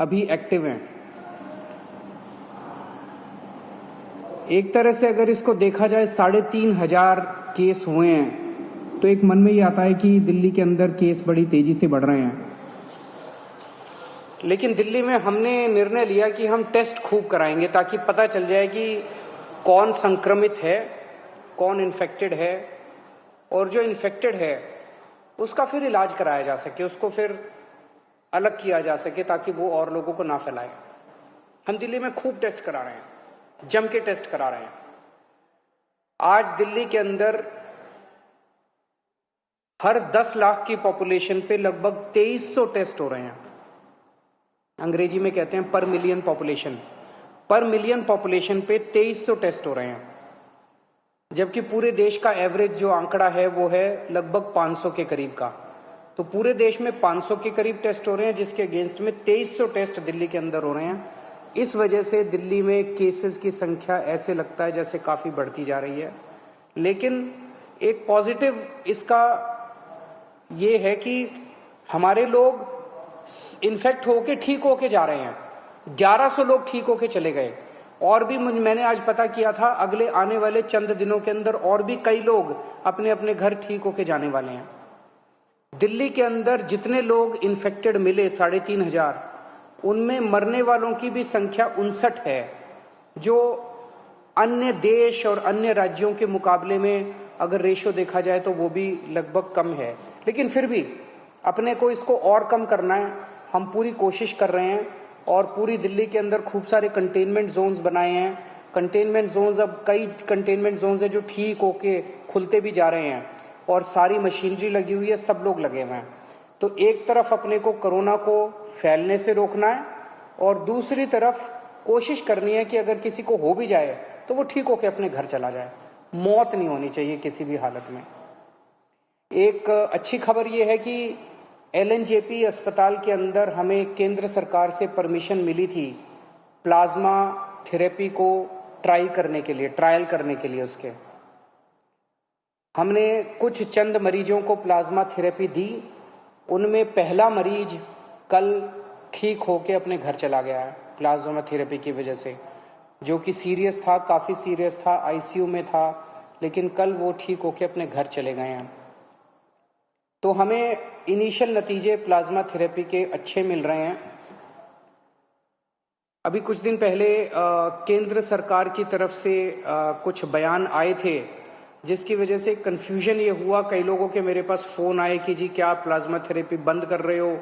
अभी एक्टिव हैं। एक तरह से अगर इसको देखा जाए 3,500 केस हुए हैं, तो एक मन में ये आता है कि दिल्ली के अंदर केस बड़ी तेजी से बढ़ रहे हैं। लेकिन दिल्ली में हमने निर्णय लिया कि हम टेस्ट खूब कराएंगे ताकि पता चल जाए कि कौन संक्रमित है, कौन इन्फेक्टेड है, और जो इन्फेक्टेड है उसका फिर इलाज कराया जा सके, उसको फिर अलग किया जा सके ताकि वो और लोगों को ना फैलाए। हम दिल्ली में खूब टेस्ट करा रहे हैं, जम के टेस्ट करा रहे हैं। आज दिल्ली के अंदर हर 10 लाख की पॉपुलेशन पे लगभग 2300 टेस्ट हो रहे हैं। अंग्रेजी में कहते हैं पर मिलियन पॉपुलेशन। पर मिलियन पॉपुलेशन पे 2300 टेस्ट हो रहे हैं, जबकि पूरे देश का एवरेज जो आंकड़ा है वो है लगभग 500 के करीब का। तो पूरे देश में 500 के करीब टेस्ट हो रहे हैं, जिसके अगेंस्ट में 2300 टेस्ट दिल्ली के अंदर हो रहे हैं। इस वजह से दिल्ली में केसेस की संख्या ऐसे लगता है जैसे काफ़ी बढ़ती जा रही है। लेकिन एक पॉजिटिव इसका ये है कि हमारे लोग इन्फेक्ट होके ठीक होके जा रहे हैं। 1100 लोग ठीक होके चले गए, और भी मैंने आज पता किया था अगले आने वाले चंद दिनों के अंदर और भी कई लोग अपने अपने घर ठीक होके जाने वाले हैं। दिल्ली के अंदर जितने लोग इन्फेक्टेड मिले 3,500, उनमें मरने वालों की भी संख्या 59 है, जो अन्य देश और अन्य राज्यों के मुकाबले में अगर रेशो देखा जाए तो वो भी लगभग कम है। लेकिन फिर भी अपने को इसको और कम करना है, हम पूरी कोशिश कर रहे हैं और पूरी दिल्ली के अंदर खूब सारे कंटेनमेंट जोन्स बनाए हैं। कंटेनमेंट जोन्स, अब कई कंटेनमेंट जोन्स हैं जो ठीक होके खुलते भी जा रहे हैं और सारी मशीनरी लगी हुई है, सब लोग लगे हुए हैं। तो एक तरफ अपने को कोरोना को फैलने से रोकना है और दूसरी तरफ कोशिश करनी है कि अगर किसी को हो भी जाए तो वो ठीक होके अपने घर चला जाए। मौत नहीं होनी चाहिए किसी भी हालत में। एक अच्छी खबर ये है कि LNJP अस्पताल के अंदर हमें केंद्र सरकार से परमिशन मिली थी प्लाज्मा थेरेपी को ट्रायल करने के लिए। उसके हमने कुछ चंद मरीजों को प्लाज्मा थेरेपी दी। उनमें पहला मरीज कल ठीक होके अपने घर चला गया है प्लाज्मा थेरेपी की वजह से, जो कि सीरियस था, काफ़ी सीरियस था, ICU में था, लेकिन कल वो ठीक होके अपने घर चले गए हैं। तो हमें इनिशियल नतीजे प्लाज्मा थेरेपी के अच्छे मिल रहे हैं। अभी कुछ दिन पहले केंद्र सरकार की तरफ से कुछ बयान आए थे, जिसकी वजह से कन्फ्यूजन ये हुआ। कई लोगों के मेरे पास फ़ोन आए कि जी क्या प्लाज्मा थेरेपी बंद कर रहे हो।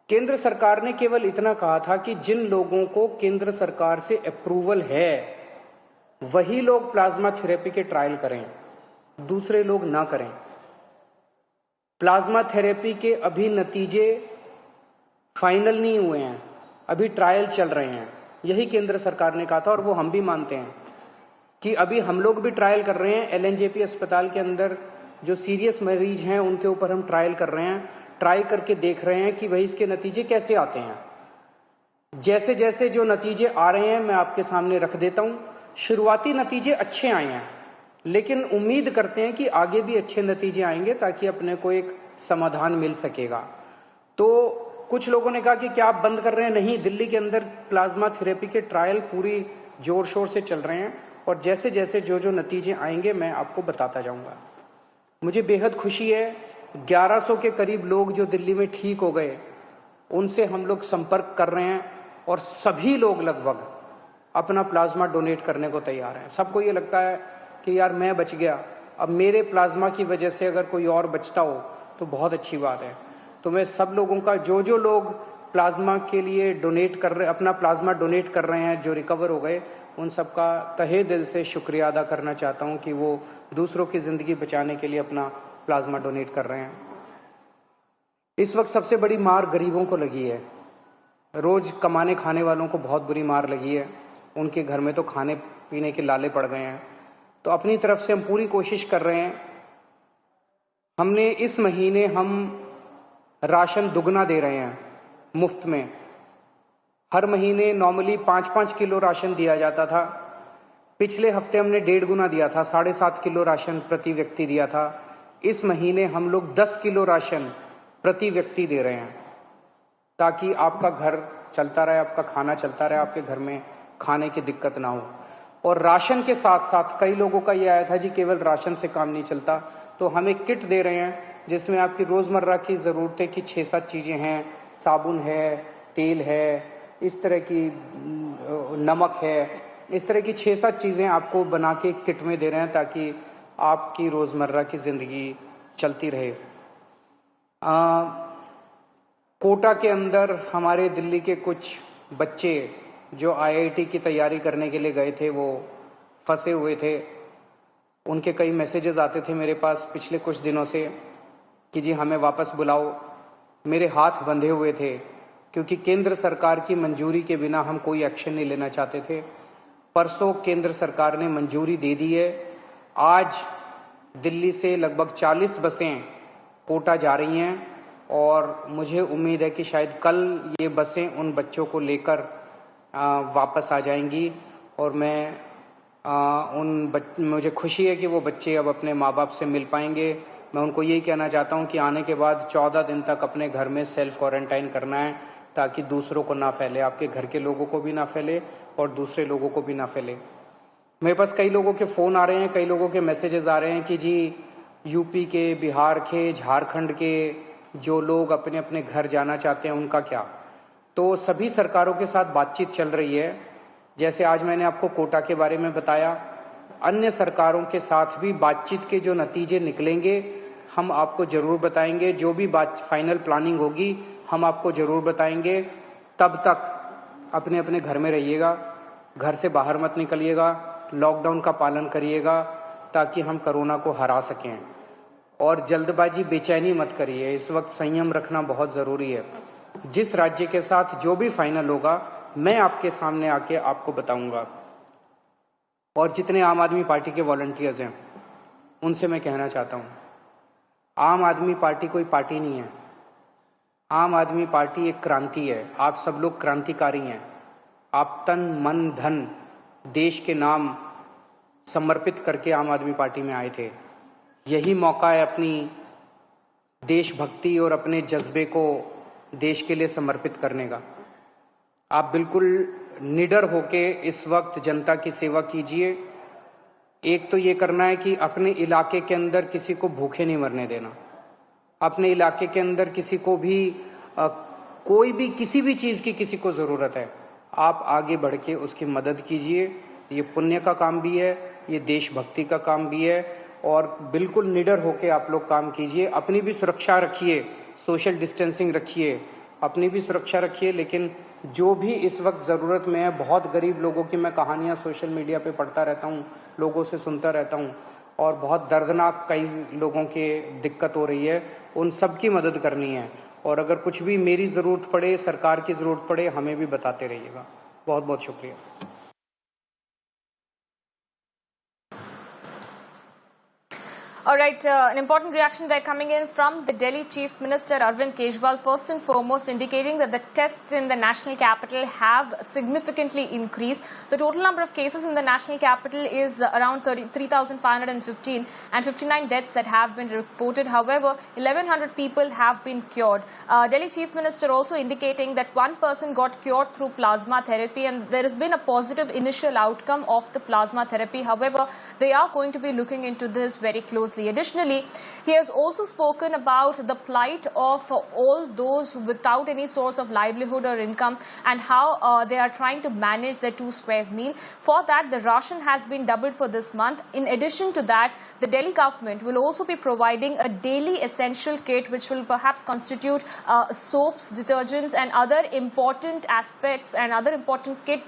केंद्र सरकार ने केवल इतना कहा था कि जिन लोगों को केंद्र सरकार से अप्रूवल है वही लोग प्लाज्मा थेरेपी के ट्रायल करें, दूसरे लोग ना करें। प्लाज्मा थेरेपी के अभी नतीजे फाइनल नहीं हुए हैं, अभी ट्रायल चल रहे हैं, यही केंद्र सरकार ने कहा था और वो हम भी मानते हैं कि अभी हम लोग भी ट्रायल कर रहे हैं। LNJP अस्पताल के अंदर जो सीरियस मरीज हैं उनके ऊपर हम ट्रायल कर रहे हैं, ट्राई करके देख रहे हैं कि भाई इसके नतीजे कैसे आते हैं। जैसे जैसे जो नतीजे आ रहे हैं मैं आपके सामने रख देता हूँ। शुरुआती नतीजे अच्छे आए हैं, लेकिन उम्मीद करते हैं कि आगे भी अच्छे नतीजे आएंगे ताकि अपने को एक समाधान मिल सकेगा। तो कुछ लोगों ने कहा कि क्या आप बंद कर रहे हैं? नहीं, दिल्ली के अंदर प्लाज्मा थेरेपी के ट्रायल पूरी जोर शोर से चल रहे हैं और जैसे जैसे जो जो नतीजे आएंगे मैं आपको बताता जाऊंगा। मुझे बेहद खुशी है, 1100 के करीब लोग जो दिल्ली में ठीक हो गए उनसे हम लोग संपर्क कर रहे हैं और सभी लोग लगभग अपना प्लाज्मा डोनेट करने को तैयार हैं। सबको ये लगता है कि यार मैं बच गया, अब मेरे प्लाज्मा की वजह से अगर कोई और बचता हो तो बहुत अच्छी बात है। तो मैं सब लोगों का, जो जो लोग प्लाज्मा के लिए डोनेट कर रहे, अपना प्लाज्मा डोनेट कर रहे हैं, जो रिकवर हो गए, उन सब का तहे दिल से शुक्रिया अदा करना चाहता हूं कि वो दूसरों की ज़िंदगी बचाने के लिए अपना प्लाज्मा डोनेट कर रहे हैं। इस वक्त सबसे बड़ी मार गरीबों को लगी है। रोज़ कमाने खाने वालों को बहुत बुरी मार लगी है, उनके घर में तो खाने पीने के लाले पड़ गए हैं। तो अपनी तरफ से हम पूरी कोशिश कर रहे हैं। हमने इस महीने हम राशन दुगना दे रहे हैं मुफ्त में। हर महीने नॉर्मली 5-5 किलो राशन दिया जाता था, पिछले हफ्ते हमने 1.5 गुना दिया था, 7.5 किलो राशन प्रति व्यक्ति दिया था। इस महीने हम लोग 10 किलो राशन प्रति व्यक्ति दे रहे हैं ताकि आपका घर चलता रहे, आपका खाना चलता रहे, आपके घर में खाने की दिक्कत ना हो। और राशन के साथ साथ कई लोगों का ये आया था जी केवल राशन से काम नहीं चलता, तो हम एक किट दे रहे हैं जिसमें आपकी रोज़मर्रा की ज़रूरतें की 6-7 चीज़ें हैं, साबुन है, तेल है, इस तरह की नमक है, इस तरह की 6-7 चीज़ें आपको बना के किट में दे रहे हैं ताकि आपकी रोज़मर्रा की ज़िंदगी चलती रहे। कोटा के अंदर हमारे दिल्ली के कुछ बच्चे जो IIT की तैयारी करने के लिए गए थे वो फंसे हुए थे। उनके कई मैसेजेस आते थे मेरे पास पिछले कुछ दिनों से कि जी हमें वापस बुलाओ। मेरे हाथ बंधे हुए थे क्योंकि केंद्र सरकार की मंजूरी के बिना हम कोई एक्शन नहीं लेना चाहते थे। परसों केंद्र सरकार ने मंजूरी दे दी है। आज दिल्ली से लगभग 40 बसें कोटा जा रही हैं और मुझे उम्मीद है कि शायद कल ये बसें उन बच्चों को लेकर वापस आ जाएंगी और मुझे खुशी है कि वो बच्चे अब अपने माँ बाप से मिल पाएंगे। मैं उनको यही कहना चाहता हूँ कि आने के बाद 14 दिन तक अपने घर में सेल्फ क्वारंटाइन करना है ताकि दूसरों को ना फैले, आपके घर के लोगों को भी ना फैले और दूसरे लोगों को भी ना फैले। मेरे पास कई लोगों के फ़ोन आ रहे हैं, कई लोगों के मैसेजेस आ रहे हैं कि जी यूपी के, बिहार के, झारखंड के जो लोग अपने अपने घर जाना चाहते हैं उनका क्या। तो सभी सरकारों के साथ बातचीत चल रही है। जैसे आज मैंने आपको कोटा के बारे में बताया, अन्य सरकारों के साथ भी बातचीत के जो नतीजे निकलेंगे हम आपको ज़रूर बताएंगे। जो भी फाइनल प्लानिंग होगी हम आपको ज़रूर बताएंगे। तब तक अपने अपने घर में रहिएगा, घर से बाहर मत निकलिएगा, लॉकडाउन का पालन करिएगा ताकि हम कोरोना को हरा सकें। और जल्दबाजी, बेचैनी मत करिए। इस वक्त संयम रखना बहुत ज़रूरी है। जिस राज्य के साथ जो भी फाइनल होगा मैं आपके सामने आके आपको बताऊंगा। और जितने आम आदमी पार्टी के वॉलंटियर्स हैं उनसे मैं कहना चाहता हूं, आम आदमी पार्टी कोई पार्टी नहीं है। आम आदमी पार्टी एक क्रांति है। आप सब लोग क्रांतिकारी हैं। आप तन मन धन देश के नाम समर्पित करके आम आदमी पार्टी में आए थे। यही मौका है अपनी देशभक्ति और अपने जज्बे को देश के लिए समर्पित करने का। आप बिल्कुल निडर होके इस वक्त जनता की सेवा कीजिए। एक तो ये करना है कि अपने इलाके के अंदर किसी को भूखे नहीं मरने देना। अपने इलाके के अंदर किसी को भी कोई भी किसी भी चीज़ की किसी को ज़रूरत है, आप आगे बढ़ के उसकी मदद कीजिए। ये पुण्य का काम भी है, ये देशभक्ति का काम भी है और बिल्कुल निडर होके आप लोग काम कीजिए। अपनी भी सुरक्षा रखिए, सोशल डिस्टेंसिंग रखिए, अपनी भी सुरक्षा रखिए। लेकिन जो भी इस वक्त ज़रूरत में है, बहुत गरीब लोगों की मैं कहानियाँ सोशल मीडिया पे पढ़ता रहता हूँ, लोगों से सुनता रहता हूँ और बहुत दर्दनाक कई लोगों के दिक्कत हो रही है। उन सब की मदद करनी है और अगर कुछ भी मेरी ज़रूरत पड़े, सरकार की ज़रूरत पड़े, हमें भी बताते रहिएगा। बहुत बहुत शुक्रिया। All right, an important reaction there coming in from the Delhi Chief Minister Arvind Kejriwal, first and foremost indicating that the tests in the national capital have significantly increased. The total number of cases in the national capital is around 3,515 and 59 deaths that have been reported. However, 1,100 people have been cured. Delhi Chief Minister also indicating that one person got cured through plasma therapy and there has been a positive initial outcome of the plasma therapy. However, they are going to be looking into this very closely. Additionally, he has also spoken about the plight of all those without any source of livelihood or income and how they are trying to manage their 2 squares meal. For that, the ration has been doubled for this month. In addition to that, the Delhi government will also be providing a daily essential kit which will perhaps constitute soaps, detergents and other important aspects and other important kit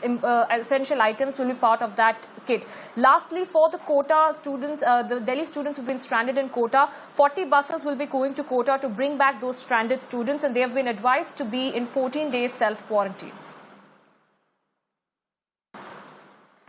essential items will be part of that kit. Lastly, for the Kota students, the Delhi students who've been stranded in Kota, 40 buses will be going to Kota to bring back those stranded students and they have been advised to be in 14 days self-quarantine.